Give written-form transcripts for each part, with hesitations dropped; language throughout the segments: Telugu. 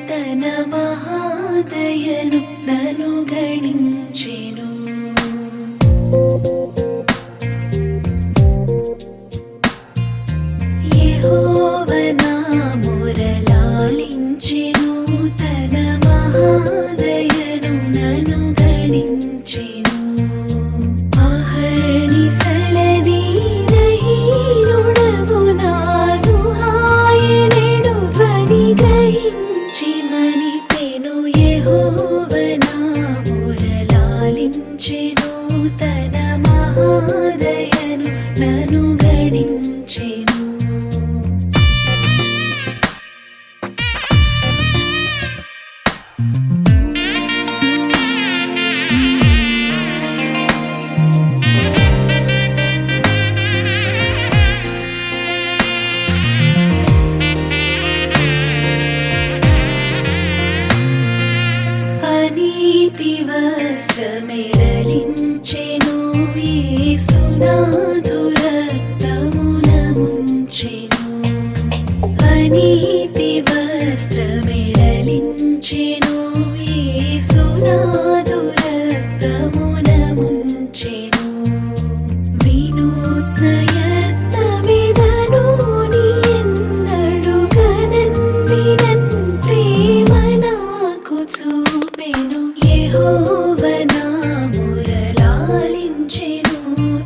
తన మహాదయను నను గణించెను. యెహోవ నా మొరలాలించెను, తన మహాదయను నను గణించెను. అహర్నిశలదీనహీనుడగు నాను ఆయనెడు ధ్వని గ్రహించి మనిపెను. యెహోవ నా మొరలాలించెను, తన మహాదయను నను గణించెను. అనీతి వస్త్రమెడలించెను, యేసునాథు రక్తమున ముంచెను. అనీతి వస్త్రమెడలించెను, యేసునాథు రక్తమున ముంచెను. వినూత్న యత్నమిదను నీ ఎన్నడు గనన్ వినన్ ప్రేమ నాకు చూపెను. యెహోవ నా మొరలాలించెను,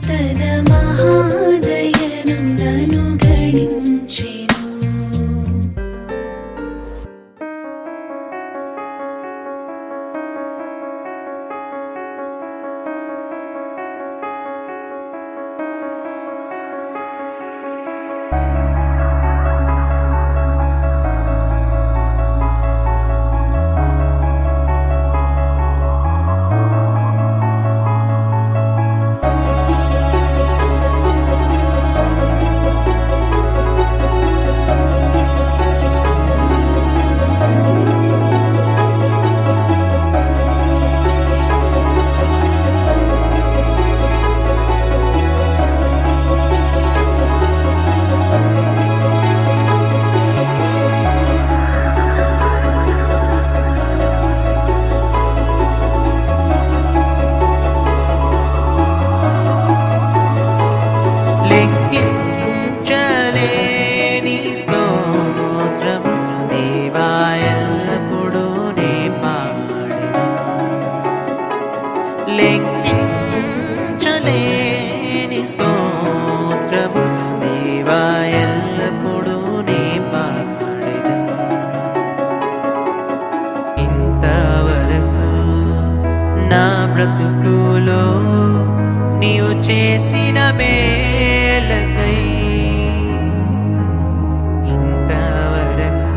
తన మహాదయను నను గణించెను. లెక్కించలేని స్తోత్రము దేవా ఎల్లప్పుడూ నే పాడెను. లెక్కించలేని స్తోత్రము దేవా ఎల్లప్పుడూ నే పాడెను. ఇంతవరకు నా బ్రతుకులో నీవు చేసిన మేలకై, ఇంతవరకు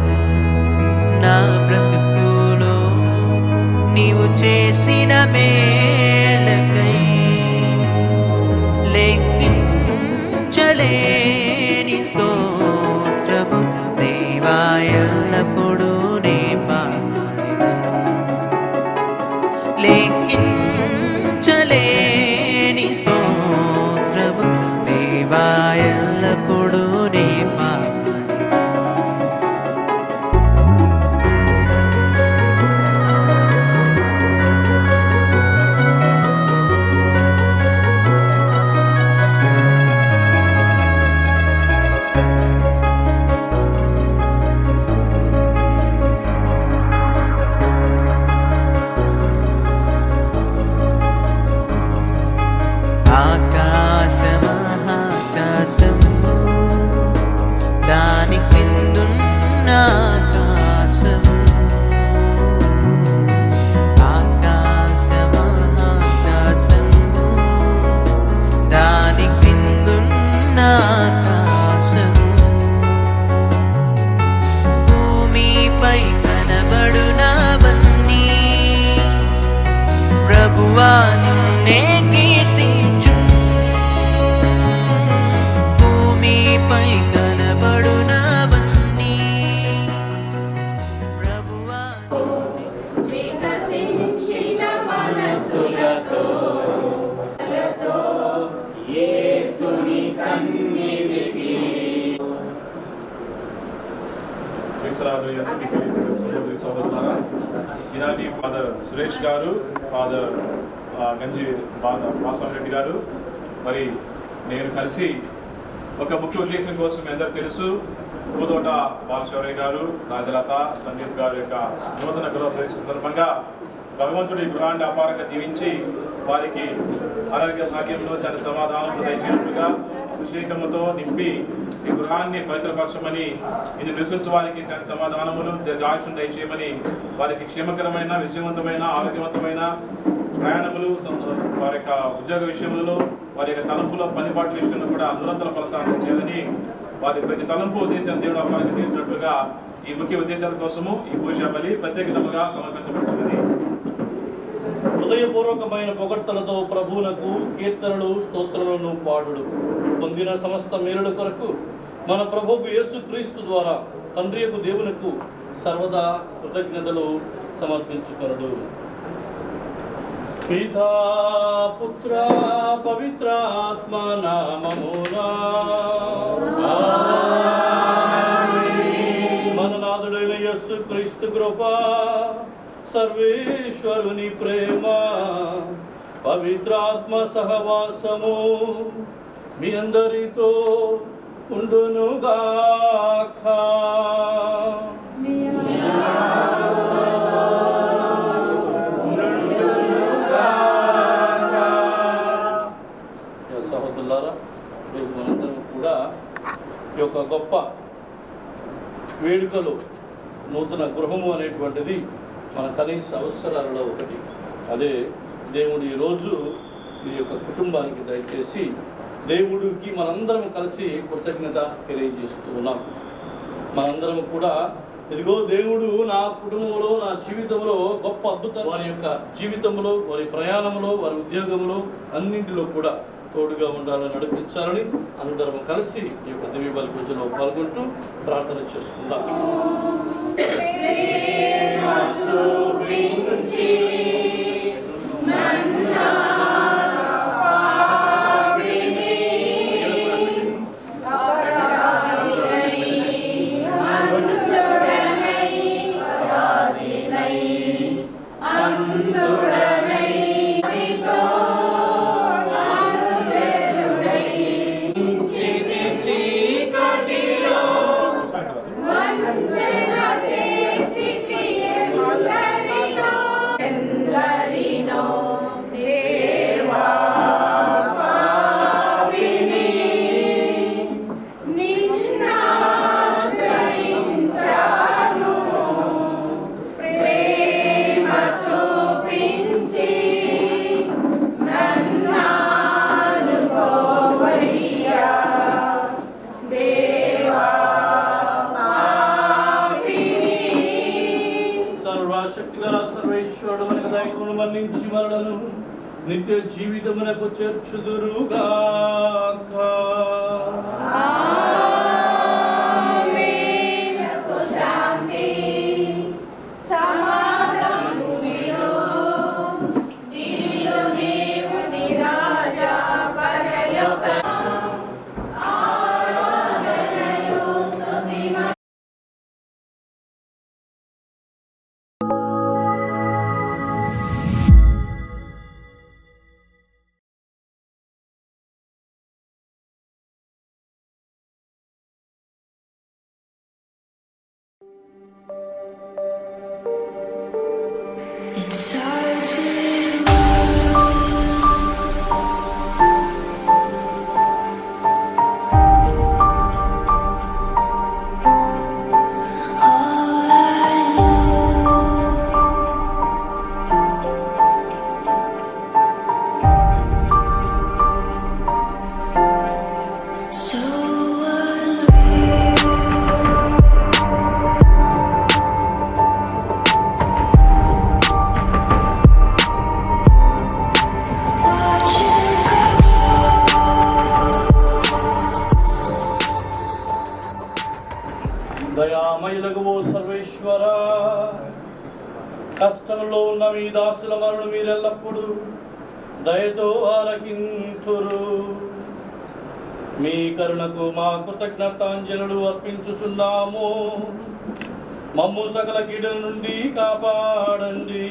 నా బ్రతుకులో నీవు చేసిన మేలకై లెక్కించలేని స్తోత్రము దేవా ఎల్లప్పుడూ నే పాడెను. లెక్కించలేని స్తోత్రము దేవా ఎల్లప్పుడూ నే పాడెను. ఆకాశమహాకాశము దాని క్రిందున్న ఆకాశము, ఆకాశమహాకాశము దాని క్రిందున్న ఆకాశము, భూమిపై కనబడునవన్నీ ప్రభువా నిన్నే కీర్తించు. భూమిపై కనబడునవన్నీ ప్రభువా వికసించిన మనసులతో యేసుని సన్నిధికి Israel, ఫాదర్ సురేష్ గారు, ఫాదర్ గంజి వాసవి రెడ్డి గారు, మరి నేను కలిసి ఒక ముఖ్య ఉద్దేశం కోసం మీ అందరూ తెలుసు, పూతోట బాలశౌరయ్య గారు, రాజలత సందీప్ గారు యొక్క నూతన గృహప్రవేశ సందర్భంగా భగవంతుడి గృహాన్ని అపారంగా దీవించి వారికి ఆరోగ్య భాగ్యంలో చాలా సమాధానం దయచేయట్టుగా అభిషేకముతో నింపి ఈ గృహాన్ని పవిత్రపరచమని, ఇది నివసించే వారికి శాంతి సమాధానములు దీర్ఘాయుష్ను దయచేయమని, వారికి క్షేమకరమైన విజయవంతమైన ఆరోగ్యవంతమైన ప్రయాణములు, వారి యొక్క ఉద్యోగ విషయములలో, వారి యొక్క తలంపుల పనిపాటు విషయంలో కూడా నిరంతర ఫలసాధన చేయాలని, వారి ప్రతి తలంపు ఉద్దేశాన్ని దేవుడు అపారంగా తీర్చినట్లుగా ఈ ముఖ్య ఉద్దేశాల కోసము ఈ పూజా బలి ప్రత్యేకతగా సమర్పించబడుతున్నది. హృదయపూర్వకమైన పొగడ్తలతో ప్రభువునకు కీర్తనలు స్తోత్రములను పాడుడు. పొందిన సమస్త మేలుల కొరకు మన ప్రభువు యేసుక్రీస్తు ద్వారా తండ్రియకు దేవునకు సర్వదా కృతజ్ఞతలు సమర్పించుకొనుడు. పితా పుత్ర పవిత్రాత్మ నామమునా మన నాథుడైన యేసుక్రీస్తు కృప, సర్వేశ్వరుని ప్రేమ, పవిత్రాత్మ సహవాసము మీ అందరితో ఉండునుగాక. సహోదరులారా, మనందరం కూడా ఈ యొక్క గొప్ప వేడుకలు, నూతన గృహము అనేటువంటిది మన కనీస అవసరాలలో ఒకటి. అదే దేవుడు ఈరోజు ఈ యొక్క కుటుంబానికి దయచేసి దేవుడికి మనందరం కలిసి కృతజ్ఞత తెలియజేస్తూ ఉన్నాం. మనందరం కూడా ఇదిగో దేవుడు నా కుటుంబంలో, నా జీవితంలో గొప్ప అద్భుతం, వారి యొక్క జీవితంలో, వారి ప్రయాణంలో, వారి ఉద్యోగంలో అన్నింటిలో కూడా తోడుగా ఉండాలని, నడిపించాలని అందరం కలిసి ఈ యొక్క దివ్య బలి పూజలో పాల్గొంటూ ప్రార్థన చేసుకుందాం. సర్వేశ్వరుడు మనకు దయను మన్నించి మనలను నిత్య జీవితమునకు చేర్చుదురుగాక. It starts with all I know. So unreal. Watch you go. దయామయులగు సర్వేశ్వర, కష్టంలో ఉన్న మీ దాసుల మరణం మీరెల్లప్పుడూ దయతో ఆలకింతురు. మీ కరుణకు మా కృతజ్ఞతాంజలులు అర్పించుచున్నాము. మమ్ము సకల కీడుల నుండి కాపాడండి.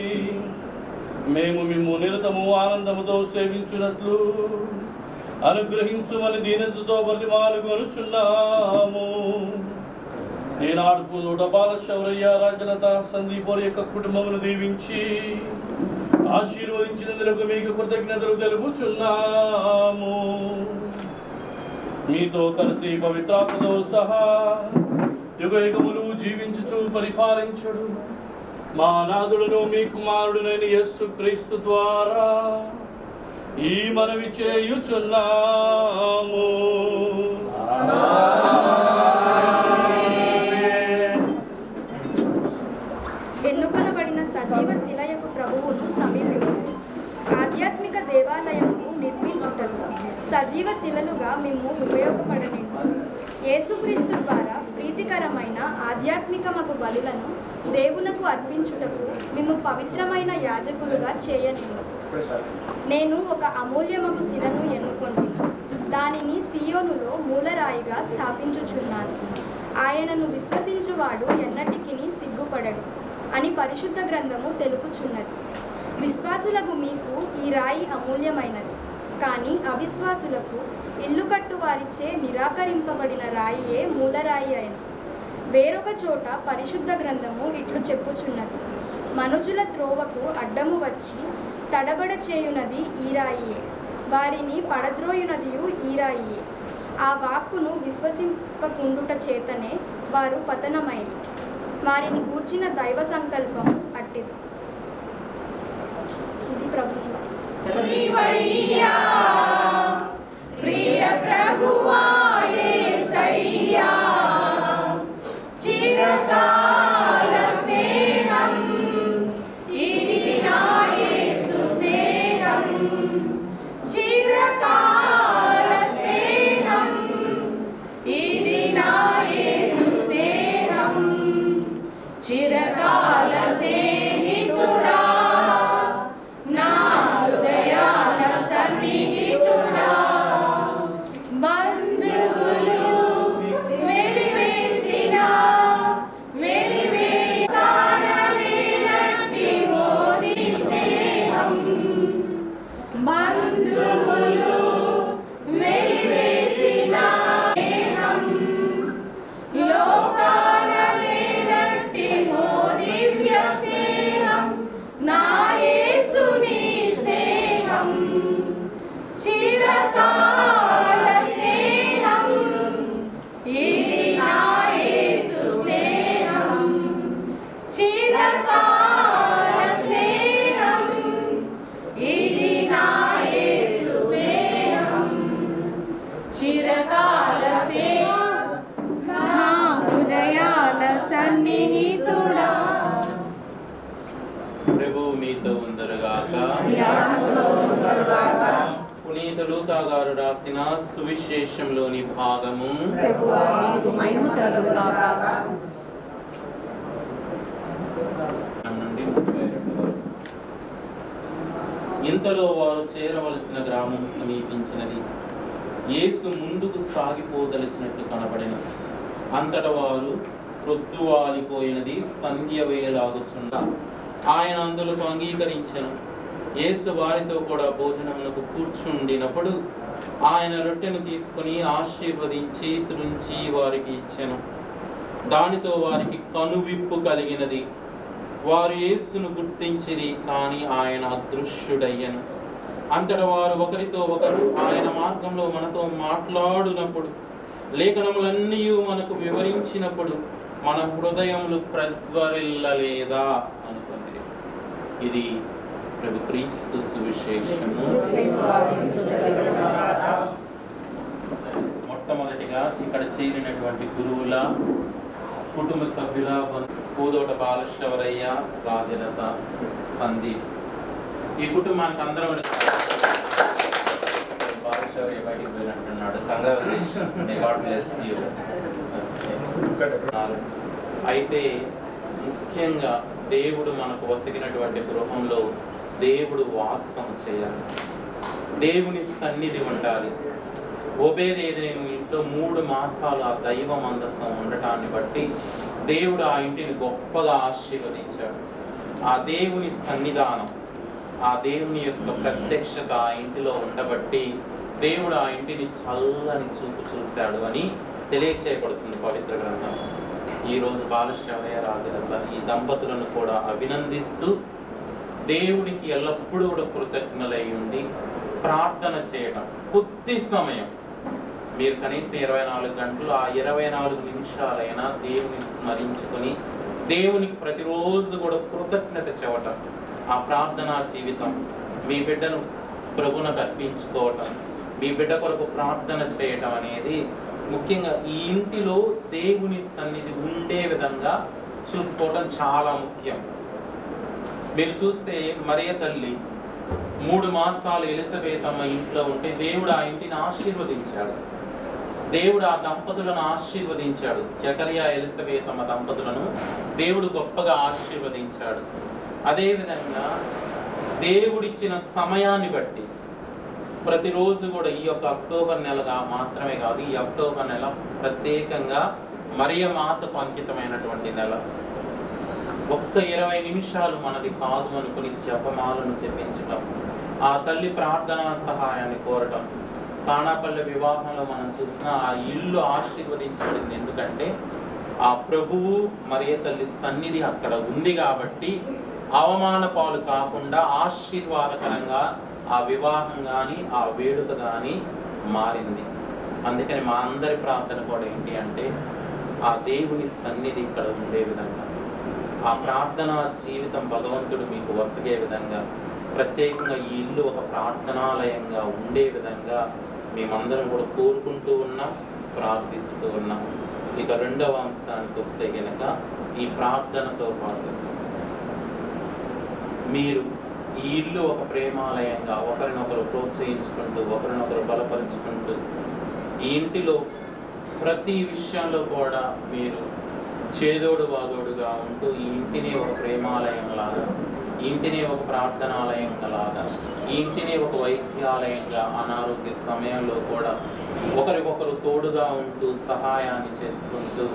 మేము మిమ్ము నిరతము ఆనందముతో సేవించున్నట్లు అనుగ్రహించుమని దీనతతో బ్రతిమాలుకొనుచున్నాము. ఈనాడు పూదోట బాలశౌరయ్య రాజలత సందీపురి యొక్క కుటుంబమును దీవించి ఆశీర్వదించినందుకు మీకు కృతజ్ఞతలు తెలుపుచున్నాము. మీతో కలిసి పవిత్రాత్మతో సహా యుగయుగములు జీవించుచు పరిపాలించుడు మా నాథుడును మీ కుమారుడునైన యేసుక్రీస్తు ద్వారా ఈ మనవి చేయుచున్నాము. ఎన్నుకొనబడిన సజీవ శిలయకు ప్రభువును సమీపించు. ఆధ్యాత్మిక దేవాలయము నిర్మించుటకు సజీవ శిలలుగా మేము ఉపయోగపడనిండు. యేసుక్రీస్తు ద్వారా ప్రీతికరమైన ఆధ్యాత్మికమగు బలులను దేవునకు అర్పించుటకు మేము పవిత్రమైన యాజకులుగా చేయనిండు. నేను ఒక అమూల్యమగు శిలను ఎన్నుకొని దానిని సియోనులో మూలరాయిగా స్థాపించుచున్నాను. ఆయనను విశ్వసించువాడు ఎన్నటికి సిగ్గుపడడు అని పరిశుద్ధ గ్రంథము తెలుపుచున్నది. విశ్వాసులకు మీకు ఈ రాయి అమూల్యమైనది, కానీ అవిశ్వాసులకు ఇల్లు కట్టు వారిచే నిరాకరింపబడిన రాయియే మూలరాయి అయిన. వేరొక చోట పరిశుద్ధ గ్రంథము ఇట్లు చెప్పుచున్నది, మనుజుల త్రోవకు అడ్డము వచ్చి తడబడ చేయునది ఈ రాయియే, వారిని పడద్రోయునదియు ఈ రాయియే. ఆ వాక్కును విశ్వసింపకుండుట చేతనే వారు పతనమైరి. వారిని గూర్చిన దైవ సంకల్పం అట్టిది. ఇది ప్రభుని శ్రీవయ్యా ప్రియ ప్రభువా యేసయ్యా చిరకాల స్నేహం ఇది నా యేసు స్నేహం. చిరకాల స్నేహం ఇది నా యేసు స్నేహం. చిరకాల స్నేహితుడా నా హృదయాన సన్నిహితుడా. బంధువులు వెలివేసిన వెలివేయ కానలేనట్టి మోది స్నేహం. బంధువులు వెలివేసిన స్నేహం లోకాన లేనట్టి మో దివ్య స్నేహం నా యేసుని స్నేహం. చిరకాల స్నేహం ఇది నా యేసు స్నేహం. చిరకాల స్నేహం ఇది నా యేసు స్నేహం. చిరకాల స్నేహం నా హృదయాల సన్నిహితుడా. ప్రభు మీతో ఉందరుగాక. పునీత లూకా గారు రాసిన సువిశేషంలోని భాగము. నుండి 32 వరకు. ఇంతలో వారు చేరవలసిన గ్రామం సమీపించినది. యేసు ముందుకు సాగిపోదలిచినట్లు కనబడినది. అంతట వారు ప్రొద్దువాలిపోయినది, సంధ్య వేలాగుచుండ ఆయన అందులకు అంగీకరించెను. యేసు వారితో కూడా భోజనమునకు కూర్చుండినప్పుడు ఆయన రొట్టెను తీసుకుని ఆశీర్వదించి త్రుంచి వారికి ఇచ్చెను. దానితో వారికి కనువిప్పు కలిగినది. వారు యేసును గుర్తించిరి, కానీ ఆయన అదృశ్యుడయ్యను. అంతటా వారు ఒకరితో ఒకరు ఆయన మార్గంలో మనతో మాట్లాడినప్పుడు, లేఖనములన్నీ మనకు వివరించినప్పుడు మన హృదయములు ప్రజ్వరిల్లలేదా అనుకుంది. ఇది ప్రభు క్రీస్తు సువిశేషము. మొట్టమొదటిగా ఇక్కడ చేరినటువంటి గురువుల కుటుంబ సభ్యుల పూదోట బాలశౌరయ్య, రాజలత, సందీప్, ఈ కుటుంబానికి అందరం బాలశౌరయ్య బయటికి పోయినట్టున్నాడు. Congratulations, may God bless you. అయితే ముఖ్యంగా దేవుడు మనకు వసిగినటువంటి గృహంలో దేవుడు వాసం చేయాలి, దేవుని సన్నిధి ఉండాలి. ఓబేదేదేను ఇంట్లో 3 మాసాలు ఆ దైవ మందసం ఉండటాన్ని బట్టి దేవుడు ఆ ఇంటిని గొప్పగా ఆశీర్వదించాడు. ఆ దేవుని సన్నిధానం, ఆ దేవుని యొక్క ప్రత్యక్షత ఆ ఇంటిలో ఉండబట్టి దేవుడు ఆ ఇంటిని చల్లని చూపు చూశాడు అని తెలియచేయబడుతుంది పవిత్ర గ్రంథం. ఈరోజు బాలశ్రవయ్య రాజులత ఈ దంపతులను కూడా అభినందిస్తూ దేవునికి ఎల్లప్పుడూ కూడా కృతజ్ఞులై ఉండి ప్రార్థన చేయడం. కొద్ది సమయం మీరు కనీసం 24 గంటలు, ఆ 24 నిమిషాలైనా దేవుని స్మరించుకొని దేవునికి ప్రతిరోజు కూడా కృతజ్ఞత చెప్పటం, ఆ ప్రార్థనా జీవితం, మీ బిడ్డను ప్రభువునకు అర్పించుకోవటం, మీ బిడ్డ కొరకు ప్రార్థన చేయటం అనేది ముఖ్యంగా ఈ ఇంటిలో దేవుని సన్నిధి ఉండే విధంగా చూసుకోవడం చాలా ముఖ్యం. మీరు చూస్తే మరియ తల్లి 3 మాసాలు ఎలిజబెతమ్మ ఇంట్లో ఉంటే దేవుడు ఆ ఇంటిని ఆశీర్వదించాడు. దేవుడు ఆ దంపతులను ఆశీర్వదించాడు. జకరియా ఎలిజబెతమ్మ దంపతులను దేవుడు గొప్పగా ఆశీర్వదించాడు. అదేవిధంగా దేవుడిచ్చిన సమయాన్ని బట్టి ప్రతిరోజు కూడా ఈ యొక్క అక్టోబర్ నెలగా మాత్రమే కాదు, ఈ అక్టోబర్ నెల ప్రత్యేకంగా మరియ మాతకు అంకితమైనటువంటి నెల. ఒక్క 20 నిమిషాలు మనది కాదు అనుకుని జపమాలను జపించటం, ఆ తల్లి ప్రార్థనా సహాయాన్ని కోరటం. కానాపల్లి వివాహంలో మనం చూసిన ఆ ఇల్లు ఆశీర్వదించబడింది. ఎందుకంటే ఆ ప్రభువు మరియ తల్లి సన్నిధి అక్కడ ఉంది కాబట్టి అవమాన పాలు కాకుండా ఆశీర్వాదకరంగా ఆ వివాహం కానీ ఆ వేడుక కానీ మారింది. అందుకని మా అందరి ప్రార్థన కూడా ఏంటి అంటే ఆ దేవుని సన్నిధి ఇక్కడ ఉండే విధంగా, ఆ ప్రార్థనా జీవితం భగవంతుడు మీకు వసగే విధంగా, ప్రత్యేకంగా ఈ ఇల్లు ఒక ప్రార్థనాలయంగా ఉండే విధంగా మేమందరం కూడా కోరుకుంటూ ఉన్నాం, ప్రార్థిస్తూ ఉన్నాం. ఇక రెండవ అంశానికి వస్తే కనుక ఈ ప్రార్థనతో పాటు మీరు ఈ ఇల్లు ఒక ప్రేమాలయంగా ఒకరినొకరు ప్రోత్సహించుకుంటూ ఒకరినొకరు బలపరుచుకుంటూ ఈ ఇంటిలో ప్రతి విషయంలో కూడా మీరు చేదోడు వాదోడుగా ఉంటూ ఈ ఇంటిని ఒక ప్రేమాలయంలాగా, ఈ ఇంటిని ఒక ప్రార్థనాలయంలాగా, ఈ ఇంటిని ఒక వైద్యాలయంగా అనారోగ్య సమయంలో కూడా ఒకరికొకరు తోడుగా ఉంటూ సహాయాన్ని చేసుకుంటూ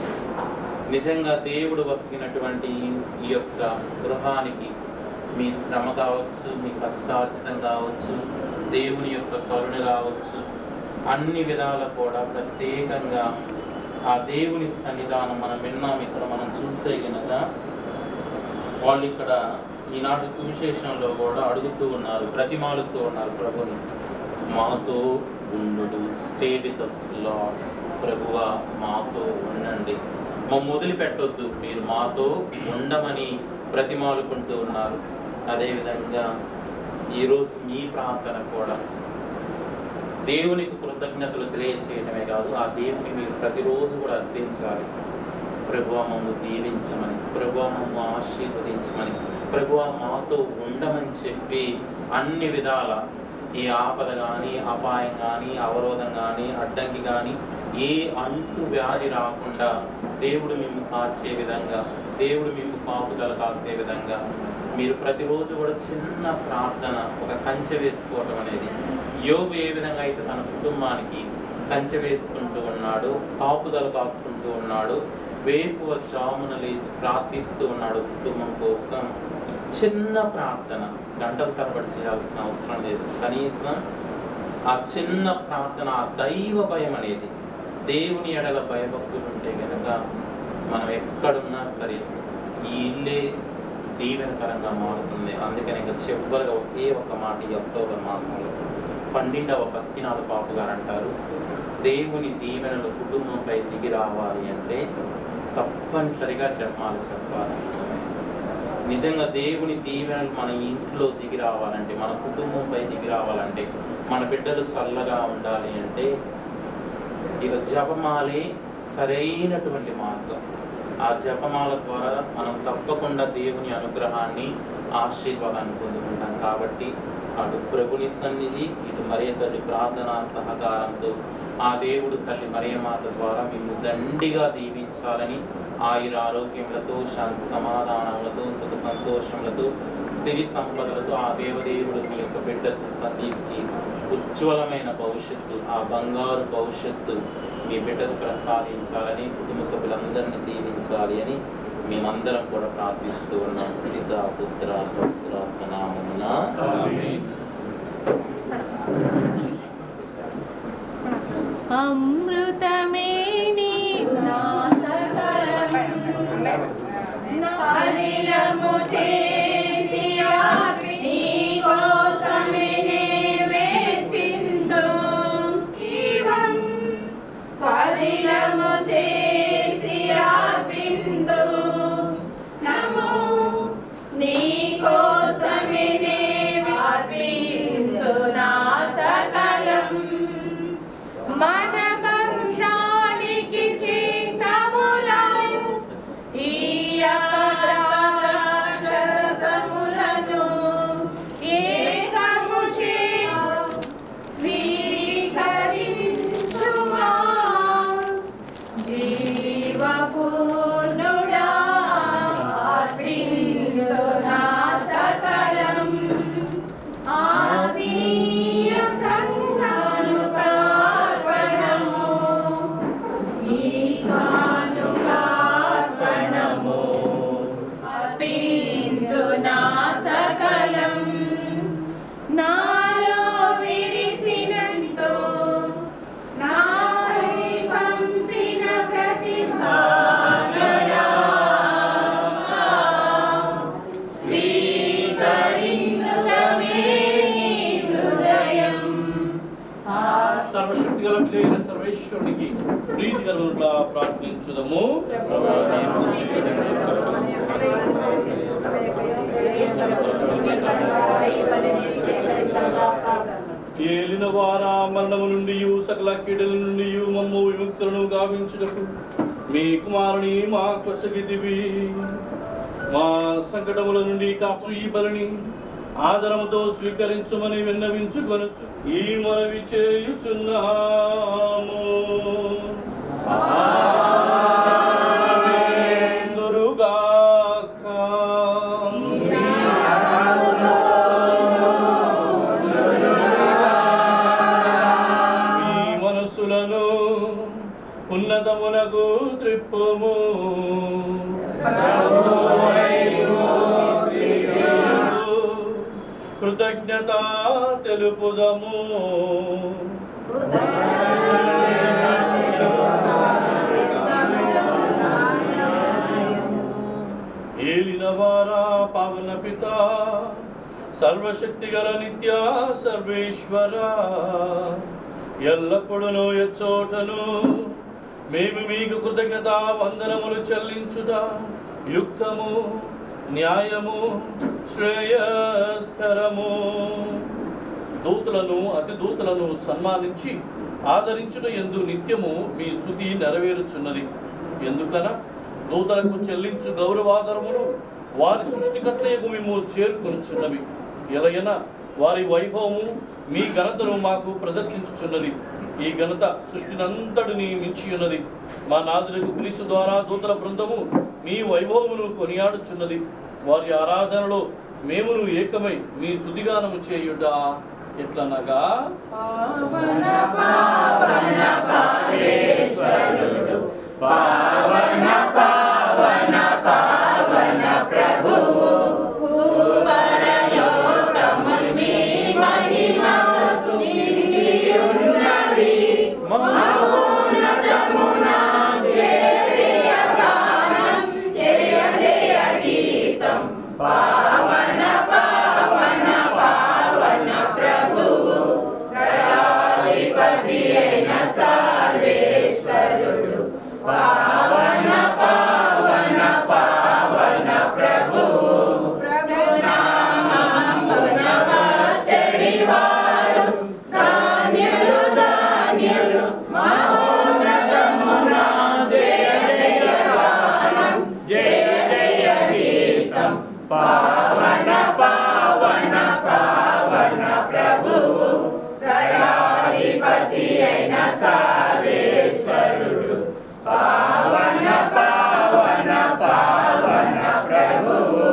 నిజంగా దేవుడు వసిగినటువంటి ఈ యొక్క గృహానికి మీ శ్రమ కావచ్చు, మీ కష్టార్జితం కావచ్చు, దేవుని యొక్క కరుణ కావచ్చు, అన్ని విధాల కూడా ప్రత్యేకంగా ఆ దేవుని సన్నిధానం మనం విన్నాం. ఇక్కడ మనం చూస్తే కనుక వాళ్ళు ఇక్కడ ఈనాటి సువిశేషంలో కూడా అడుగుతూ ఉన్నారు, ప్రతిమాలుతూ ఉన్నారు ప్రభుని, మాతో ఉండు, స్టే విత్ us లార్డ్, ప్రభువా మాతో ఉండండి, మమ్మల్ని వదిలిపెట్టొద్దు, మీరు మాతో ఉండమని ప్రతిమాలుకుంటూ ఉన్నారు. అదేవిధంగా ఈరోజు మీ ప్రార్థన కూడా దేవునికి కృతజ్ఞతలు తెలియచేయడమే కాదు, ఆ దేవుని మీరు ప్రతిరోజు కూడా అర్థించాలి. ప్రభువా మమ్మల్ని దీవించమని, ప్రభువా మమ్మల్ని ఆశీర్వదించమని, ప్రభువా మాతో ఉండమని చెప్పి అన్ని విధాల ఏ ఆపద కానీ, అపాయం కానీ, అవరోధం కానీ, అడ్డంకి కానీ, ఏ అంటు వ్యాధి రాకుండా దేవుడు మేము కాచే విధంగా, దేవుడు మేము కాపుదల కాసే విధంగా మీరు ప్రతిరోజు కూడా చిన్న ప్రార్థన, ఒక కంచె వేసుకోవటం అనేది, యోబు ఏ విధంగా అయితే తన కుటుంబానికి కంచె వేసుకుంటూ ఉన్నాడు, కాపుదల కాసుకుంటూ ఉన్నాడు, వేకువ జామున లేచి ప్రార్థిస్తూ ఉన్నాడు కుటుంబం కోసం. చిన్న ప్రార్థన, గంటల తరబడి చేయాల్సిన అవసరం లేదు. కనీసం ఆ చిన్న ప్రార్థన, ఆ దైవ భయం అనేది, దేవుని ఎడల భయభక్తులు ఉంటే కనుక మనం ఎక్కడున్నా సరే ఈ ఇల్లే దీవెనకరంగా మారుతుంది. అందుకని ఇంకా చివరిగా ఒకే ఒక మాట, ఈ అక్టోబర్ మాసంలో 12వ భక్తినాథ పాపు గారు అంటారు, దేవుని దీవెనలు కుటుంబంపై దిగి రావాలి అంటే తప్పనిసరిగా జపమాలు చెప్పాలి. నిజంగా దేవుని దీవెనలు మన ఇంట్లో దిగి రావాలంటే, మన కుటుంబంపై దిగి రావాలంటే, మన బిడ్డలు చల్లగా ఉండాలి అంటే ఇక జపమాలే సరైనటువంటి మార్గం. ఆ జపమాల ద్వారా మనం తప్పకుండా దేవుని అనుగ్రహాన్ని, ఆశీర్వాదాన్ని పొందుకుంటాం. కాబట్టి అటు ప్రభుని సన్నిధి, ఇటు మరియ తల్లి ప్రార్థనా సహకారంతో ఆ దేవుడు తల్లి మరియమాత ద్వారా మేము దండిగా దీవించాలని, ఆయుర ఆరోగ్యములతో, శాంతి సమాధానములతో, సుఖ సంతోషములతో, సిరి సంపదలతో ఆ దేవదేవుడు మీ యొక్క బిడ్డకు సందీప్కి ఉజ్వలమైన భవిష్యత్తు, ఆ బంగారు భవిష్యత్తు మీ బిడ్డకు ప్రసాదించాలని, కుటుంబ సభ్యులందరినీ దీవించాలి అని మేమందరం కూడా ప్రార్థిస్తూ ఉన్నాం. పిత పుత్ర పవిత్రాత్మ నామమున ఆమేన్. అమృతమే నీ నాసకలం నాలిలము చేసి నీ కోసమే వేచిందు జీవం పదిలము చేసి ఆపిందు నమో నీ కోసమే వాపించు నా సకలం మన సంతానికి చిహ్నములం ఈ అక్షరసములను ఏకము చే స్వీకరించుమా జీవపూర్ణుడా అర్పించు నా సకలం ఆత్మీయ సంఘాలు కార్పణము ఈ కానుకార్పణము అర్పించు నా సకలం నాలో విరిసినంతో నాపై పంపిన ప్రతి సాగరా స్వీకరించుదమే నీ హృదయం సర్వశక్తి గల సర్వేశ్వరునికి ప్రీతి కలుగునట్లా ప్రార్థించుదము. ఏలిన వారా మరణము నుండి సకల కీడుల నుండి మమ్ము విముక్తులను గావించుటకు మీ కుమారుని మా కొసగిదివి. మా సంకటముల నుండి కాచు ఈ బలిని ఆదరముతో స్వీకరించుమని విన్నవించుకొనొచ్చు ఈ మనవి చేయుచున్నాము. ఆమేన్. మీ మనస్సులను ఉన్నతమునకు త్రిప్పుము. కృతజ్ఞత తెలుపుదము. ఏలినవారా పావన పిత సర్వశక్తి గల నిత్య సర్వేశ్వర ఎల్లప్పుడూ ఎచ్చోటను మేము మీకు కృతజ్ఞత వందనములు చెల్లించుట యుక్తము, న్యాయము, శ్రేయస్కరము. దూతలను అతి దూతలను సన్మానించి ఆదరించుట యందు నిత్యము మీ స్తుతి నెరవేరుచున్నది. ఎందుకన దూతలకు చెల్లించు గౌరవాదరములు వారి సృష్టికర్తయకు మేము చేరుకొనుచున్నవి. ఎలయన వారి వైభవము మీ ఘనతను మాకు ప్రదర్శించుచున్నది. ఈ ఘనత సృష్టినంతటిని మించి ఉన్నది. మా నాదులకు క్రీస్తు ద్వారా దూతల బృందము మీ వైభవమును కొనియాడుచున్నది. వారి ఆరాధనలో మేమును ఏకమై మీ స్తుతిగానము చేయుట ఎట్లనగా పావన పావన పరమేశ్వరుడు పావన పావన పావన ప్రభువు భూపరలోకముల్ మీ మహిమతో నిండియున్నవి. మహోన్నతమున జయ జయ గానం, జయ జయ గీతం. పావన పావన పావన ప్రభువు గణాధిపతి అయిన సర్వేశ్వరుడు. పావన పావన పావన ప్రభువు ప్రభునామమున వచ్చెడివారు. ధాన్యులు ధాన్యులు మహోన్నతమున జయ జయ గానం, జయ జయ గీతం. పావన పావన పావన ప్రభువు గణాధిపతి అయిన సర్వేశ్వరుడు. పావన పావన పావన ప్రభువు.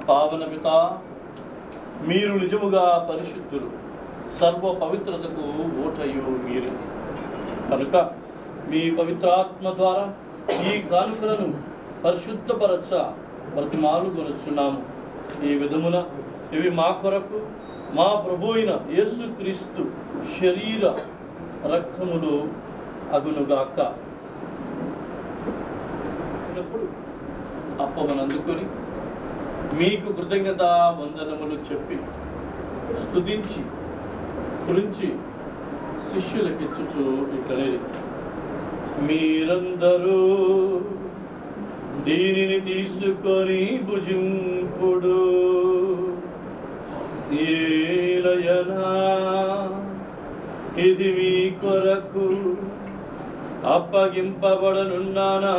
పావన పిత, మీరు నిజముగా పరిశుద్ధులు, సర్వ పవిత్రతకు ఓటయు మీరు. కనుక మీ పవిత్రాత్మ ద్వారా ఈ కానుకలను పరిశుద్ధపరచ బ్రతిమాలుకొనుచున్నాము. ఈ విధమున ఇవి మా కొరకు మా ప్రభు అయిన యేసుక్రీస్తు శరీర రక్తములు అగునుగాక. అప్పమనందుకొని మీకు కృతజ్ఞత వందనములు చెప్పి స్తుతించి కృంచి శిష్యులకిచ్చుచు ఇట్లనే, మీరందరూ దీనిని తీసుకొని భుజింపుడు. ఏలయనా ఇది మీ కొరకు అప్పగింపబడనున్న నా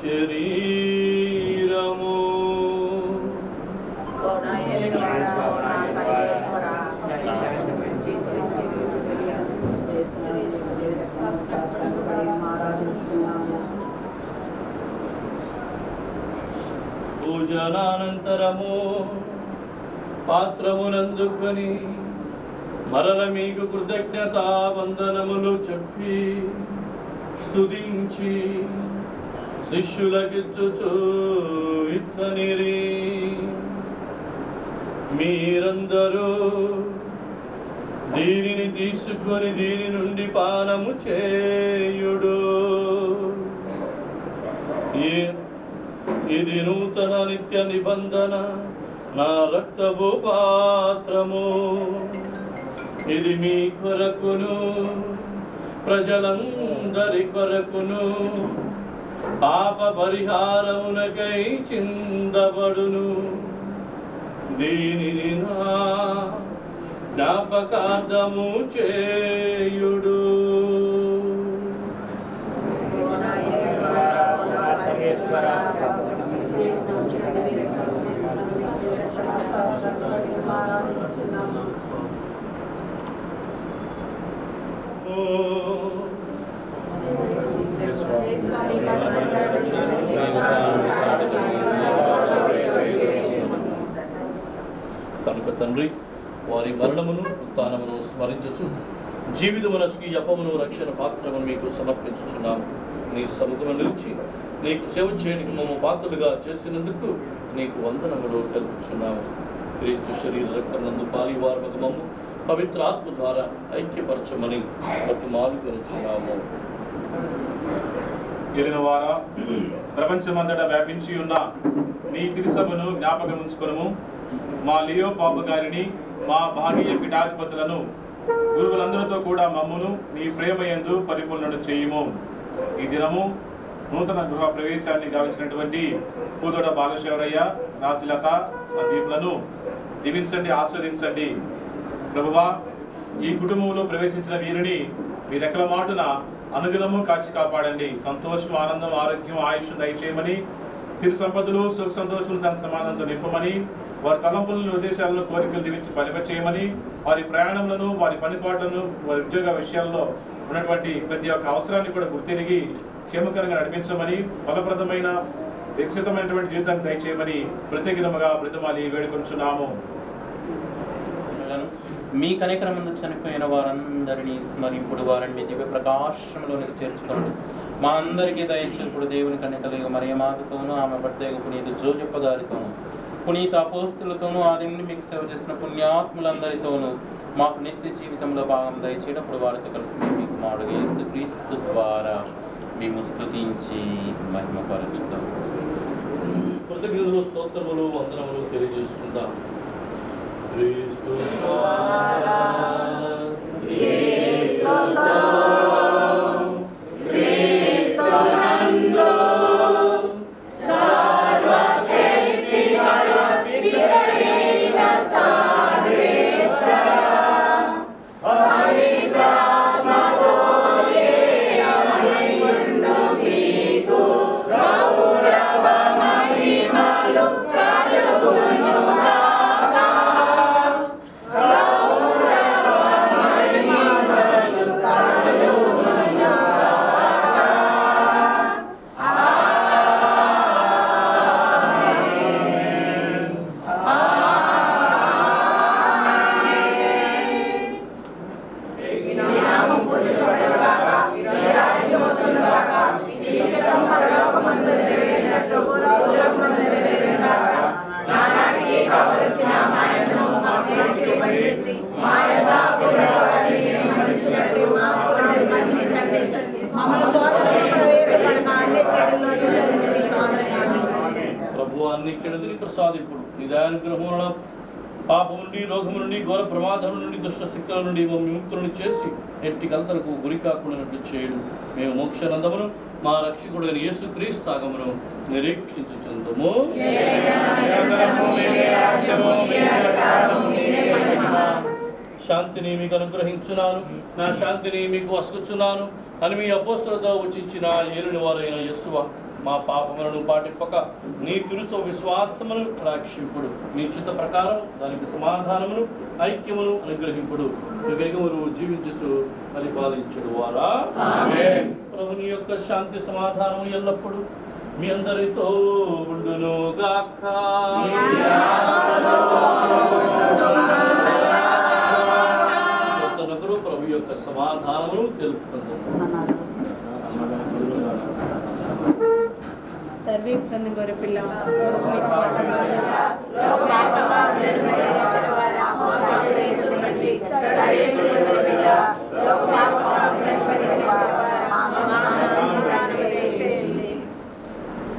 శరీరము. పూజనానంతరము పాత్రమునందుకొని మరల మీకు కృతజ్ఞతా వందనములు చెప్పి స్తుతించి శిష్యులకిచ్చుచు ఇట్లనిరి, మీరందరూ దీనిని తీసుకొని దీని నుండి పానము చేయుడు. ఇది నూతన నిత్య నిబంధన నా రక్తపు పాత్రము. ఇది మీ కొరకును ప్రజలందరి కొరకును పాప పరిహారమునకై చిందబడును. దీనిని నా జ్ఞాపకార్థము చేయుడు. కనుక తండ్రి, వారి మరణమును ఉత్థానమును స్మరించుచు జీవితమునకు ఈ అపమును రక్షణ పాత్రమును మీకు సమర్పించుచున్నాము. నీ సముఖము నిలిచి నీకు సేవ చేయడానికి మమ్మ పాత్రలుగా చేసినందుకు నీకు వందనములు తెలుపుచున్నాము. క్రీస్తు శరీర రక్తనందు పాలివారు మమ్ము పవిత్ర ఆత్మ ద్వారా ఐక్యపరచమని బ్రతిమాలుకొనుచున్నాము. ఎలినవారా, ప్రపంచమంతటా వ్యాపించి ఉన్న నీ తిరుసభను జ్ఞాపకం ఉంచుకొనుము. మా లియో పాప గారిని, మా భాగీయ పీఠాధిపతులను, గురువులందరితో కూడా మమ్మును నీ ప్రేమయందు పరిపూర్ణను చేయుము. ఈ దినము నూతన గృహ ప్రవేశాన్ని గావించినటువంటి పూదోడ బాలశేవరయ్య, రాశిలత, సందీప్లను దీవించండి, ఆస్వాదించండి. ప్రభువా, ఈ కుటుంబంలో ప్రవేశించిన వీరిని మీ రెక్కల మాటున అనుదినము కాచి కాపాడండి. సంతోషం, ఆనందం, ఆరోగ్యం, ఆయుష్ దయచేయమని, సిరి సంపదలు, సుఖ సంతోషములు సమానంతో నింపమని, వారి తలంపులను, ఉద్దేశాలను, కోరికలు దీవించి చేయమని, వారి ప్రయాణములను, వారి పనిపాట్లను, వారి ఉద్యోగ విషయాల్లో ఉన్నటువంటి ప్రతి ఒక్క అవసరాన్ని కూడా గుర్తిరిగి క్షేమకరంగా నడిపించమని, ఫలప్రదమైన వికసితమైనటువంటి జీవితాన్ని దయచేయమని ప్రత్యేకముగా బ్రతిమాలి వేడుకొంచున్నాము. మీ కనికరమందు చనిపోయిన వారందరినీ స్మరింపుడు, వారిని మీ దివ్య ప్రకాశంలోనికి చేర్చుకోండి. మా అందరికీ దయచేప్పుడు దేవుని కన్యకలుగా మరియమాతతోనూ, ఆమె భర్త పునీత జోజప్ప గారితోనూ, పునీత అపోస్తులతోనూ, ఆది నుండి మీకు సేవ చేసిన పుణ్యాత్ములందరితోనూ మాకు నిత్య జీవితంలో భాగం దయచేటప్పుడు వారితో కలిసి మేము మీకు మాడుగా యేసుక్రీస్తు ద్వారా మేము స్తుతించి మహిమపరచుదాం. కృతజ్ఞతలు, స్తోత్రములు, వందనములు తెలియజేసుకుందాం. క్రీస్తు Gauravamani Malu దయచేయండి. మా యథార్థవాన్ని మన్నించినట్టు మా అప్పులను మన్నించండి. మమ్మల్ని శోధనలో ప్రవేశపడక అన్ని కీడుల నుంచి రక్షించండి. ప్రభు అన్ని కెడుని ప్రసాదింపుడు నీ దయానుగ్రహమున పాపం నుండి, రోగము నుండి, ఘోర ప్రమాదం నుండి, దుష్ట శక్తుల నుండి మమ్మల్ని ముక్తులను చేసి ఎట్టి కలతలకు గురి కాకుండా చేయడు. మేము మోక్షానందమును మా రక్షకుడైన యేసుక్రీస్తు ఆగమను నిరీక్షించుచుందుము. శాంతిని మీకు అనుగ్రహించున్నాను, నా శాంతిని మీకు వసుకుచున్నాను అని మీ అపోస్తలతో ఉచించిన ఏలుని వారైన యేసువా, మా పాపములను పాటింపక నీ తురుసు విశ్వాసమును రక్షింపుడు. మీ చిత్త ప్రకారం దానికి సమాధానమును ఐక్యమును అనుగ్రహింపుడు. వేగమును జీవించుచు పరిపాలించుడు వారా. ప్రభుని యొక్క శాంతి సమాధానము ఎల్లప్పుడూ మీ అందరితో ఉండును గాక. కొత్తనగరు ప్రభు యొక్క సమాధానమును తెలుపుకుందాం. సర్వేశ్వరుని గొర్రెపిల్ల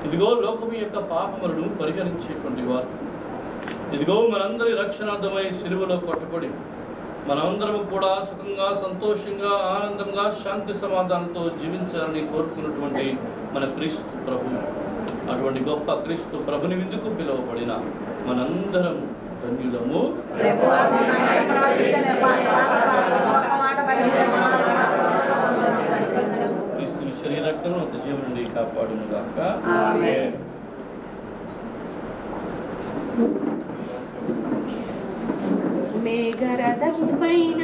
ఇదిగో లోకము యొక్క పాపములను పరిహరించేటువంటి వారు, ఇదిగో మనందరి రక్షణార్థమై సిలువలో కొట్టబడి మనందరము కూడా సుఖంగా, సంతోషంగా, ఆనందంగా, శాంతి సమాధానంతో జీవించాలని కోరుకున్నటువంటి మన క్రీస్తు ప్రభు, అటువంటి గొప్ప క్రీస్తు ప్రభుని విందుకు పిలువబడిన మనందరం ధన్యులము. క్రీస్తుని శరీరక్తము అంత జీవం నుండి కాపాడును గాక. ఆమేన్. మేఘరథము పైన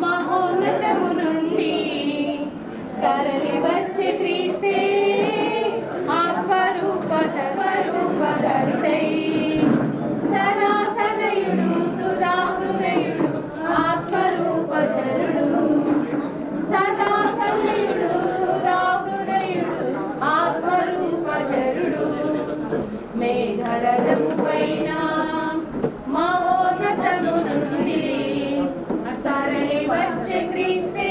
మహోన్నతము నుండి తరలి వచ్చే క్రీస్తే ఆత్మరూపధరుడై సదా సదయుడు సుధా హృదయుడు ఆత్మరూపధరుడు సదా సదయుడు సుధా హృదయుడు ఆత్మరూపధరుడు మేఘరథము పైన మహోన్నతము నుండి తరలి వచ్చే క్రీస్తే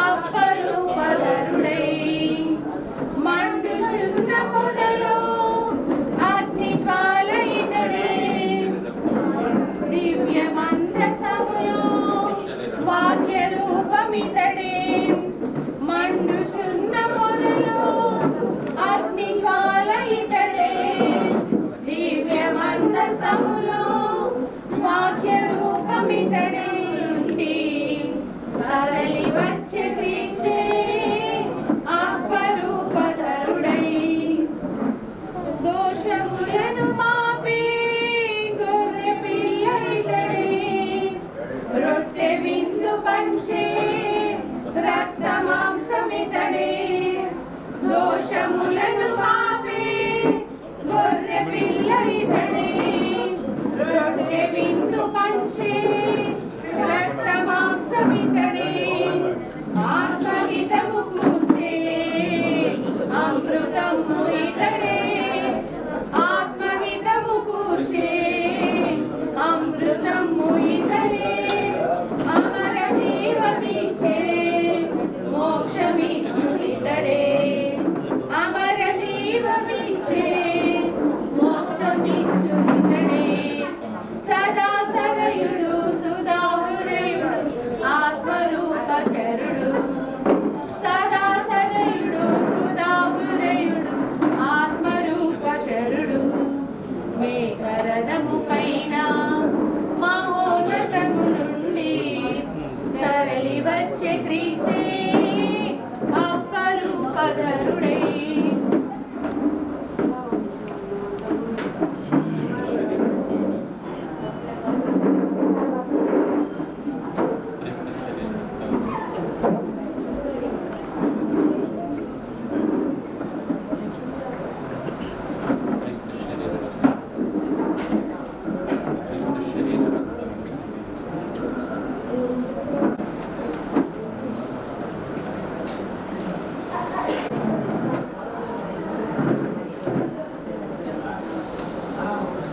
అప్పరూపధరుడై మండుచున్న పొదలో అగ్ని జ్వాల ఇతడే దివ్య మందసములో వాక్య రూపమితడే మండుచున్న పొదలో అగ్ని జ్వాల ఇతడే దివ్య మందసములో వాక్య రూపమితడే నుండి తరలి వచ్చే క్రీస్తే అప్పరూపధరుడై దోషములను మాపే గొర్రె పిల్ల ఇతడే రొట్టె విందు పంచే రక్త మాంసమితడే దోషములను మాపే గొర్రె పిల్ల ఇతడే రొట్టె విందు పంచే రక్త మాంసమితడే ఆత్మహితము కూర్చే అమృతము ఇతడే ఆత్మ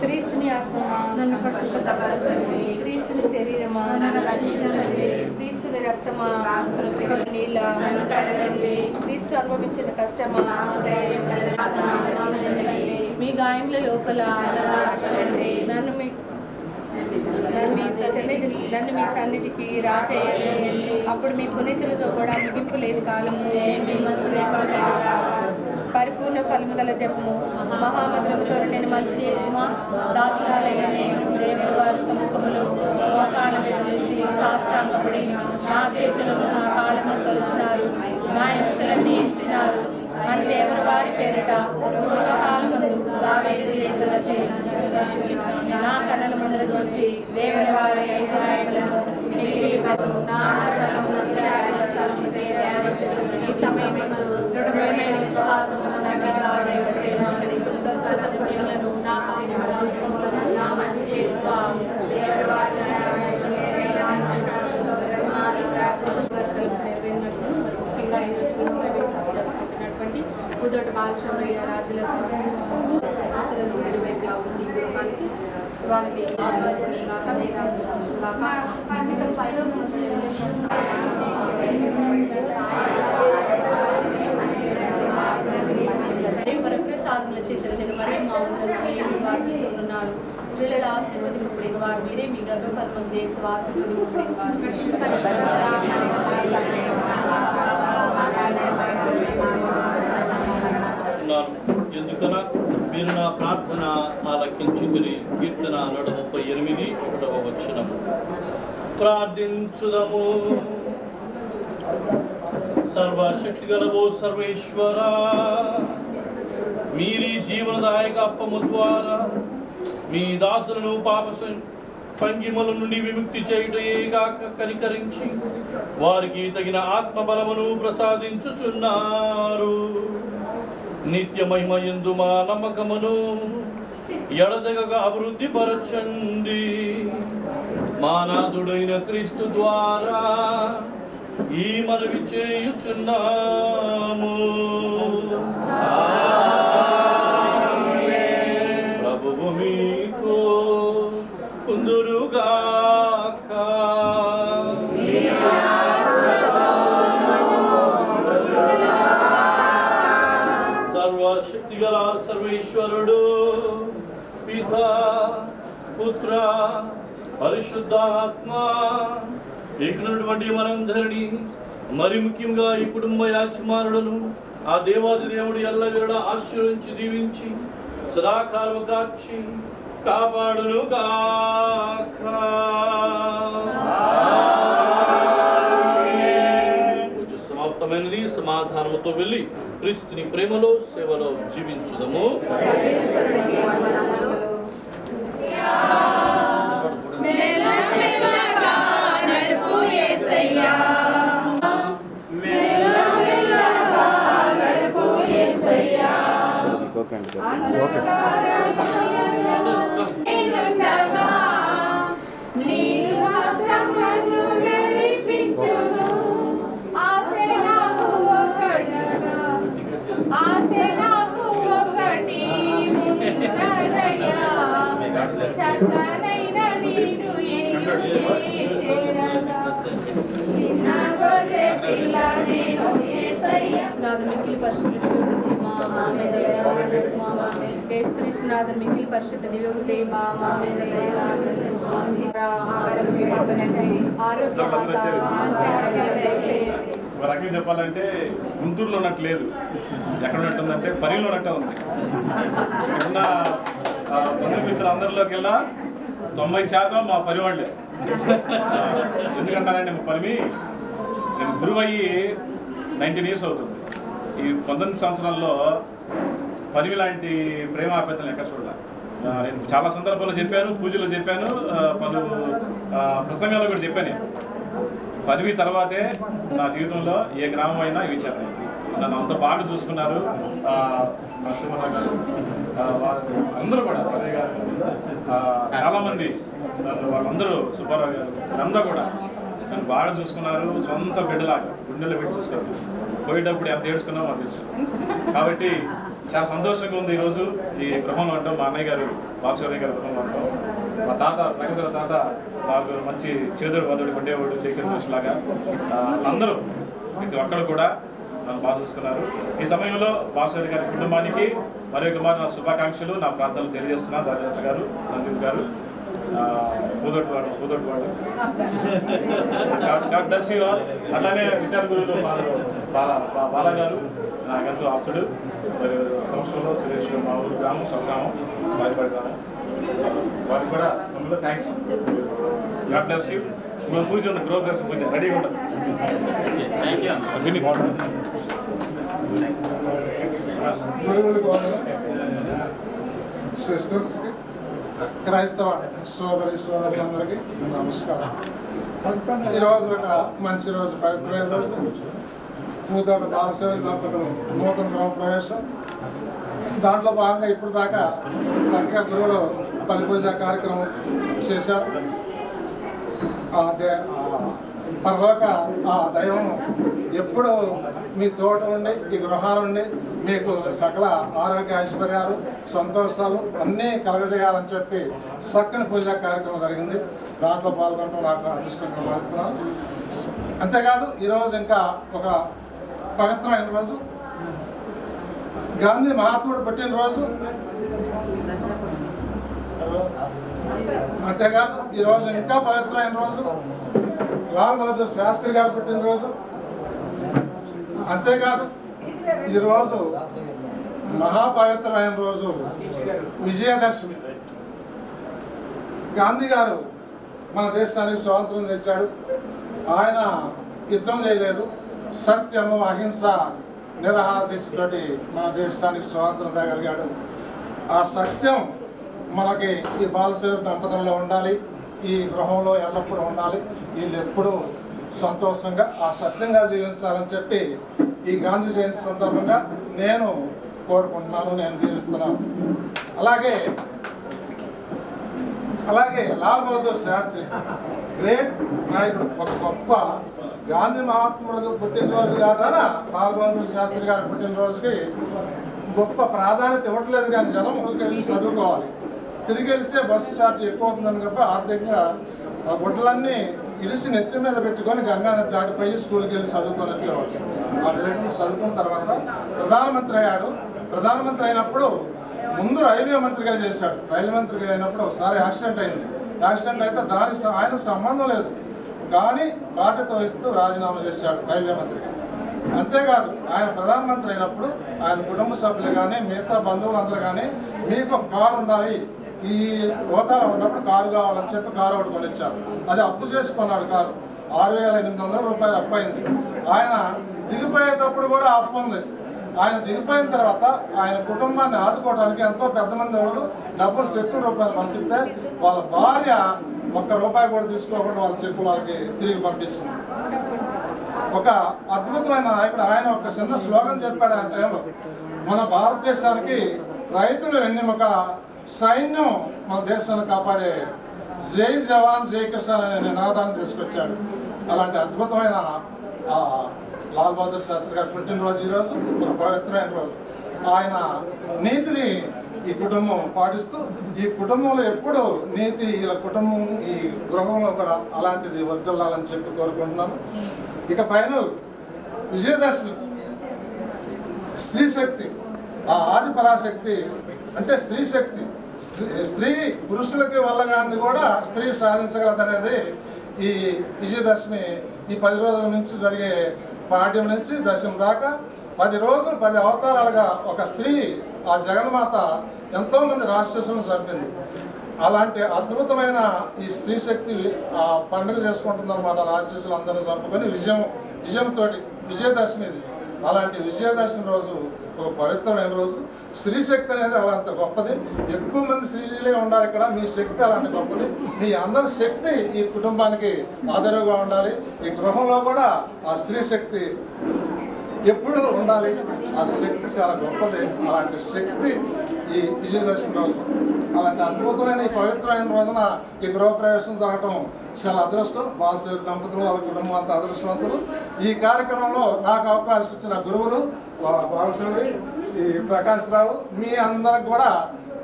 క్రీస్తుని ఆత్మమా నన్ను పరిశుద్ధపరచండి. క్రీస్తుని శరీరమా నన్ను రక్షించండి. క్రీస్తుని రక్తమా నీళ్ళ నన్ను కడగండి. క్రీస్తు అనుభవించిన కష్టమా మీ గాయముల లోపల నన్ను మీ సన్నిధికి రాచేయండి. అప్పుడు మీ పునీతులతో కూడా ముగింపు లేని కాలము పరిపూర్ణ ఫలము గల జపము మహామధురముతో నేను మంచి చేసిన దాసురాలైన నేను దేవుని వారి సముఖములో మోకాళ్ళ మీద నుంచి సాష్టాంగపడి నా చేతులను నా కాళ్ళను తలుచున్నారు, నా ఎముకలన్నీ ఎంచినారు అని దేవుని వారి పేరిట పూర్వకాలమందు దావీదు దేవుడు నా కన్నుల ముందర చూసి దేవుని వారి 5 రాయలను ఈ సమయమందు దృఢమైన విశ్వాసము ప్రేమ పుణ్యములను నా మంచి చేసుకో దేవుని వారి ముఖ్యంగా ఈరోజు గురు ప్రవేశించినటువంటి బుధోటి బాలశౌరయ్య రాజులకు అసలు ఇరువైపులా ఉంచి గురువానికి వాళ్ళకి వరప్రసాదముల చేతులు నేను మరీ మా ఉన్నది వారు మీతో ఉన్నారు. స్త్రీల ఆశీర్వదింపబడిన వారు మీరే, మీ గర్భఫలం చేసి ఆశీర్వదింపబడిన వారు. ఎందుకనా మీరు నా ప్రార్థన ఆలకించుకుని. కీర్తన 138 1వ వచనము. ప్రార్థించుదము. సర్వశక్తి గలవో సర్వేశ్వర, మీరీ జీవనదాయక అప్పము ద్వారా మీ దాసులను పాప పంగిమల నుండి విముక్తి చేయుటయేగాక కనికరించి వారికి తగిన ఆత్మబలమును ప్రసాదించుచున్నారు. నిత్య మహిమయందు మా నమ్మకమును ఎడతెగక అభివృద్ధి పరచండి. మా నాథుడైన క్రీస్తు ద్వారా ఈ మనవి చేయుచున్నాము. ప్రభువు మీతో ఉందురుగాక. సర్వశక్తిగల సర్వేశ్వరుడు పితా పుత్ర పరిశుద్ధాత్మ ఎక్కినటువంటి మనందరినీ, మరి ముఖ్యంగా ఈ కుటుంబ యాజమానులను ఆ దేవాది దేవుడు ఎల్లవేళ ఆశీర్వదించి దీవించి సదాకాలము కాచి కాపాడును గాక. సమాప్తమైనది. సమాధానముతో వెళ్ళి క్రీస్తుని ప్రేమలో సేవలో జీవించుదము. మిక్కిలి పరిశుద్ధ మిక్కిలి పరిశుద్ధ దివ్యగుడే మా రకంగా చెప్పాలంటే గుంటూరులో ఉన్నట్టు లేదు. ఎక్కడ ఉన్నట్టుందంటే పనిలో ఉన్నట్టే ఉంది. ఉన్న బంధుమిత్రులు అందరిలోకి వెళ్ళా 90% మా పని వాళ్ళే. ఎందుకంటానంటే మా పని నేను గురువయ్యి 19 years అవుతుంది. ఈ 19 సంవత్సరాల్లో పరివి లాంటి ప్రేమ ఆప్యాయతలు ఎక్కడ చూడాలి. నేను చాలా సందర్భాల్లో చెప్పాను, పూజలో చెప్పాను, పలు ప్రసంగాల్లో కూడా చెప్పాను. పరివి తర్వాతే నా జీవితంలో ఏ గ్రామం అయినా ఇవి చెప్పాను. నన్ను అంత బాగా చూసుకున్నారు. నరసింహరావు గారు అందరూ కూడా, పదవి గారు, చాలామంది వాళ్ళందరూ, సుబ్బారావు గారు, అందరూ కూడా నన్ను బాగా చూసుకున్నారు. సొంత బిడ్డలాగా గుండెలో పెట్టి చూసుకున్నారు. పోయేటప్పుడు ఎంత ఏడ్చుకున్నామో మాకు తెలుసు. కాబట్టి చాలా సంతోషంగా ఉంది ఈరోజు ఈ గృహంలో ఉంటాం. మా అన్నయ్య గారు బాలశౌర్య గారి గృహంలో ఉంటాం. మా తాత ప్రగతుల తాత నాకు మంచి చేదుడు వదుడు ఉండేవాడు, చైతన్య మనిషిలాగా. అందరూ ప్రతి ఒక్కరు కూడా నన్ను బాగా చూసుకున్నారు. ఈ సమయంలో బాలశౌర్య గారి కుటుంబానికి మరొక నా శుభాకాంక్షలు, నా ప్రార్థనలు తెలియజేస్తున్నాను. రాజేంద్ర గారు, సందీప్ గారు, పూదొట్టివాడు గాడ్ బ్లెస్ యు ఆల్. అట్లానే విచార గురువులు బాలా గారు నాకెంతో ఆప్తుడు. మరి సంవత్సరంలో సురేష్ మా ఊరు గ్రామం స్వగ్రామం బాధపడి గ్రామం, వారికి కూడా సమయంలో థ్యాంక్స్. God bless you. మేము పూజ ఉంది, గృహ ప్రవేశ పూజ రెడీగా ఉంటుంది. సిస్టర్స్, క్రైస్తవ సోదరులందరికీ నమస్కారం. ఈరోజు ఒక మంచి రోజు, పవిత్రమైన రోజు. పూతోట బాలశౌర్య దంపతులు నూతన గృహ ప్రవేశం. దాంట్లో భాగంగా ఇప్పుడు దాకా సంఘ గురువులు బలి పూజ కార్యక్రమం చేశారు. పరలోక ఆ దైవం ఎప్పుడు మీ తోట ఉండి, ఈ గృహాలు ఉండి మీకు సకల ఆరోగ్య ఐశ్వర్యాలు, సంతోషాలు అన్నీ కలగజేయాలని చెప్పి చక్కని పూజా కార్యక్రమం జరిగింది. దాంట్లో పాల్గొనడం నాకు అదృష్టంగా భావిస్తున్నాను. అంతేకాదు ఈరోజు ఇంకా ఒక పవిత్రమైన రోజు, గాంధీ మహాత్ముడు పుట్టినరోజు. అంతేకాదు ఈరోజు ఇంకా పవిత్రమైన రోజు, లాల్ బహదూర్ శాస్త్రి గారు పుట్టినరోజు. అంతేకాదు ఈరోజు మహాపవిత్రమైన రోజు విజయదశమి. గాంధీ గారు మన దేశానికి స్వాతంత్రం తెచ్చాడు. ఆయన యుద్ధం చేయలేదు, సత్యము, అహింస, నిరాహార దీక్షతోటి మన దేశానికి స్వాతంత్రం తేగలిగాడు. ఆ సత్యం మనకి ఈ బాలశౌర్య దంపతుల్లో ఉండాలి, ఈ గృహంలో ఎల్లప్పుడూ ఉండాలి. వీళ్ళు ఎప్పుడూ సంతోషంగా ఆ సత్యంగా జీవించాలని చెప్పి ఈ గాంధీ జయంతి సందర్భంగా నేను కోరుకుంటున్నాను, నేను దీవిస్తున్నాను. అలాగే లాల్ బహదూర్ శాస్త్రి గ్రేట్ నాయకుడు, ఒక గొప్ప గాంధీ మహాత్ముడు పుట్టినరోజు కాదా లాల్ బహదూర్ శాస్త్రి గారి పుట్టినరోజుకి గొప్ప ప్రాధాన్యత ఇవ్వట్లేదు. కానీ జనం ఊరికి వెళ్ళి చదువుకోవాలి, తిరిగి వెళ్తే బస్సు ఛార్జ్ ఎక్కువ అవుతుందని చెప్పి ఆర్థికంగా ఆ గుడ్డలన్నీ ఇడిసి నెత్తి మీద పెట్టుకొని గంగానది దాటిపోయి స్కూల్కి వెళ్ళి చదువుకొని వచ్చేవాళ్ళు. ఆ విధంగా చదువుకున్న తర్వాత ప్రధానమంత్రి అయ్యాడు. ప్రధానమంత్రి అయినప్పుడు ముందు రైల్వే మంత్రిగా చేశాడు. రైల్వే మంత్రిగా అయినప్పుడు ఒకసారి యాక్సిడెంట్ అయింది. యాక్సిడెంట్ అయితే దానికి ఆయనకు సంబంధం లేదు, కానీ బాధ్యత వహిస్తూ రాజీనామా చేశాడు రైల్వే మంత్రిగా. అంతేకాదు ఆయన ప్రధానమంత్రి అయినప్పుడు ఆయన కుటుంబ సభ్యులు కానీ మిగతా బంధువులందరూ కానీ మీకు ఒక కారు ఉండాలి, ఈ హోదాలో ఉన్నప్పుడు కారు కావాలని చెప్పి కారు ఒకటి కొనిచ్చారు. అది అప్పు చేసుకున్నాడు. కారు 6,800 రూపాయలు అప్పు అయింది. ఆయన దిగిపోయేటప్పుడు కూడా అప్పు ఉంది. ఆయన దిగిపోయిన తర్వాత ఆయన కుటుంబాన్ని ఆదుకోవడానికి ఎంతో పెద్ద మంది వాళ్ళు డబ్బులు చెక్కుల రూపాయలు పంపిస్తే వాళ్ళ భార్య ₹1 కూడా తీసుకోకుండా వాళ్ళ చెక్కు వాళ్ళకి తిరిగి పంపించింది. ఒక అద్భుతమైన నాయకుడు. ఆయన ఒక చిన్న స్లోగన్ చెప్పాడు ఆ టైంలో, మన భారతదేశానికి రైతులు వెన్నెముక, సైన్యం మన దేశాన్ని కాపాడే, జై జవాన్ జై కిసాన్ అనే నినాదాన్ని తీసుకొచ్చాడు. అలాంటి అద్భుతమైన లాల్ బహదూర్ శాస్త్రి గారి పుట్టినరోజు ఈరోజు ఒక పవిత్రమైన రోజు. ఆయన నీతిని ఈ కుటుంబం పాటిస్తూ, ఈ కుటుంబంలో ఎప్పుడు నీతి, ఇలా కుటుంబం ఈ గృహంలో కూడా అలాంటిది వర్ధిల్లాలని చెప్పి కోరుకుంటున్నాను. ఇక ఫైనల్ విజయదశమి, స్త్రీ శక్తి, ఆ ఆది పరాశక్తి అంటే స్త్రీ శక్తి. స్త్రీ పురుషులకి వల్లగాంది కూడా స్త్రీ సాధించగలదనేది ఈ విజయదశమి. ఈ 10 రోజుల నుంచి జరిగే పాడ్యం నుంచి దశమి దాకా 10 రోజులు 10 అవతారాలుగా ఒక స్త్రీ, ఆ జగన్మాత ఎంతోమంది రాక్షసులను చంపింది. అలాంటి అద్భుతమైన ఈ స్త్రీ శక్తి ఆ పండుగ చేసుకుంటుందన్నమాట. రాక్షసులు అందరూ చంపుకొని విజయంతో విజయదశమి ఇది. అలాంటి విజయదశమి రోజు ఒక పవిత్రమైన రోజు. స్త్రీ శక్తి అనేది అలాంటి గొప్పది. ఎక్కువ మంది స్త్రీలే ఉండాలి ఇక్కడ. మీ శక్తి అలాంటి గొప్పది. మీ అందరి శక్తి ఈ కుటుంబానికి ఆదరవుగా ఉండాలి. ఈ గృహంలో కూడా ఆ స్త్రీ శక్తి ఎప్పుడు ఉండాలి. ఆ శక్తి చాలా గొప్పది. అలాంటి శక్తి ఈ విజయదశమి రోజు, అలాంటి అద్భుతమైన ఈ పవిత్రమైన రోజున ఈ గృహప్రవేశం జరగటం చాలా అదృష్టం. బాలశౌర్య దంపతులు వాళ్ళ కుటుంబం అంతా అదృష్టవంతులు. ఈ కార్యక్రమంలో నాకు అవకాశం ఇచ్చిన గురువులు బాలశౌరి, ఈ ప్రకాష్ రావు మీ అందరికి కూడా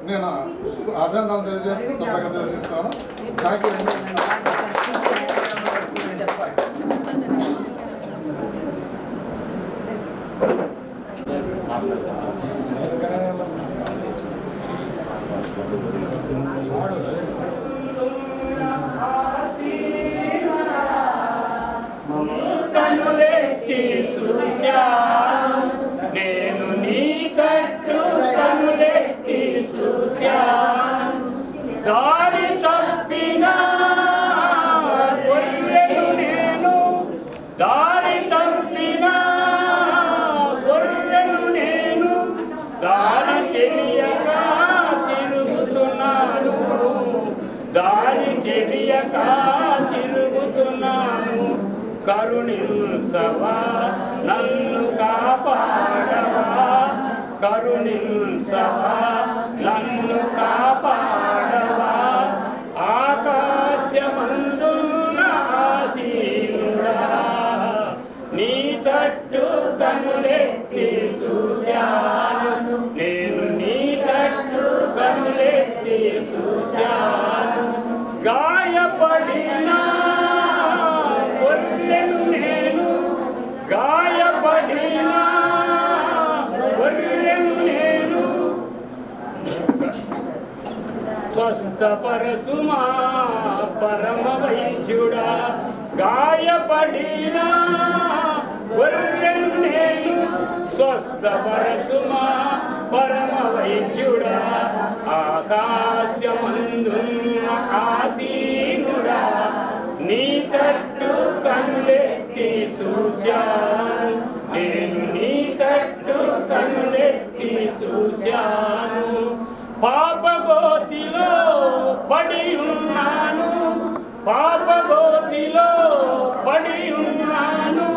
నేను అభినందనలు తెలియజేస్తూ కృతజ్ఞతలు తెలియజేస్తాను. Thank you. కనులెత్తి చూశాను నేను నీ కట్టు కనులెత్తి చూశాను దారి తప్పిన గొర్రెను నేను దారి తప్పిన గొర్రెను నేను దారి తెలియక తిరుగుతున్నాను దారి తెలియక తిరుగుతున్నాను కరుణించవా నన్ను కాపాడవా కరుణించవా నన్ను కాపాడవా ఆకాశమందున్న ఆసీనుడా నీ తట్టు కనులెత్తి చూశాను నేను నీ తట్టు కనులెత్తి చూశాను గాయపడిన గొర్రెను నేను గాయపడిన గొర్రెను నేను స్వస్థపరసుమా పరమ వైద్యుడా గాయపడిన గొర్రెను నేను స్వస్థపరసుమా పరమ వైద్యుడా ఆకాశమందున్న ఆసీనుడా నీ తట్టు కనులెత్తి చూశాను నేను నీ తట్టు కనులెత్తి చూశాను పాపగోతిలో పడి ఉన్నాను పాపగోతిలో పడి ఉన్నాను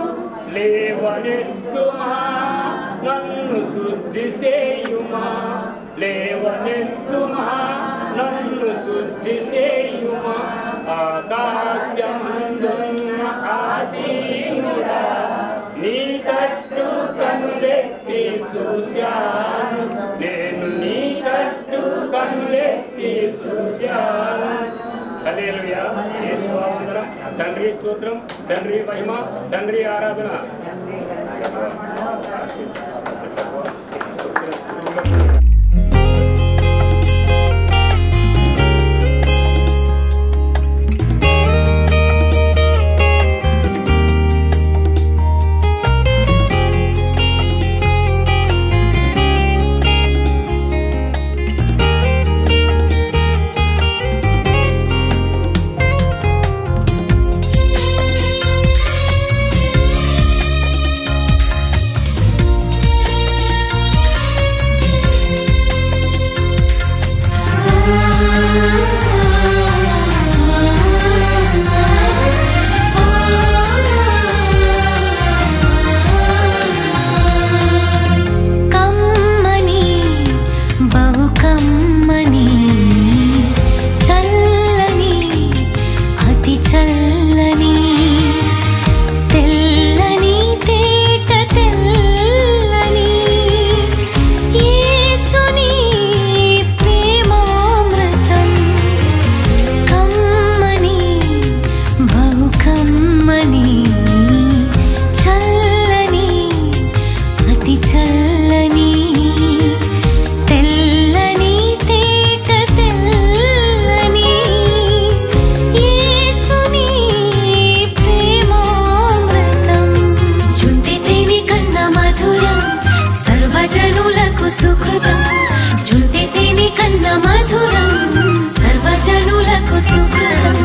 లేవనెత్తుమా నన్ను శుద్ధి చేయుమా లేవనెత్తుమా నన్ను శుద్ధి చేయుమా ఆకాశమందున్న ఆసీనుడా నీ తట్టు కనులెత్తి చూశాను నేను నీ తట్టు కనులెత్తి చూశాను. హల్లెలూయా. యేసు వందనం. తండ్రి స్తోత్రం తండ్రి మహిమ తండ్రి ఆరాధన. సుకృతం జుంటి తిని కన్న మధురం సర్వజనులకు సుకృతం